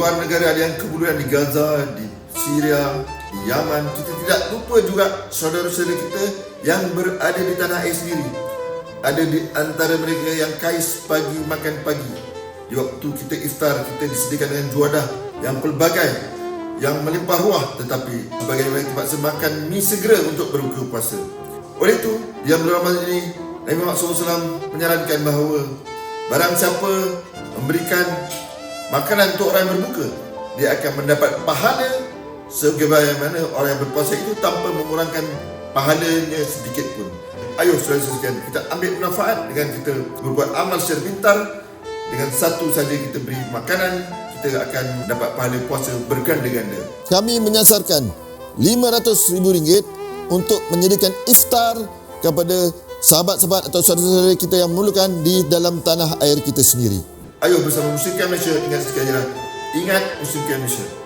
luar negara, ada yang keburuan di Gaza, di Syria, di Yaman. Kita tidak lupa juga saudara-saudara kita yang berada di tanah air sendiri. Ada di antara mereka yang kais pagi makan pagi. Di waktu kita iftar, kita disediakan dengan juadah yang pelbagai, yang melimpah ruah, tetapi sebagai mereka terpaksa makan mie segera untuk berbuka puasa. Oleh itu, di bulan Ramadan ini, Nabi Muhammad SAW menyarankan bahawa barang siapa memberikan makanan untuk orang yang berbuka, dia akan mendapat pahala sebagaimana orang yang berpuasa itu tanpa mengurangkan pahalanya sedikit pun. Ayuh saudara-saudara sekalian, kita ambil manfaat dengan kita berbuat amal secara pintar. Dengan satu saja kita beri makanan, kita akan dapat pahala puasa berganda-ganda. Kami menyasarkan RM500,000 untuk menyediakan iftar kepada sahabat-sahabat atau saudara-saudara kita yang memerlukan di dalam tanah air kita sendiri. Ayuh bersama Muslimkan Malaysia, ingat sekali lagi, ingat Muslimkan Malaysia.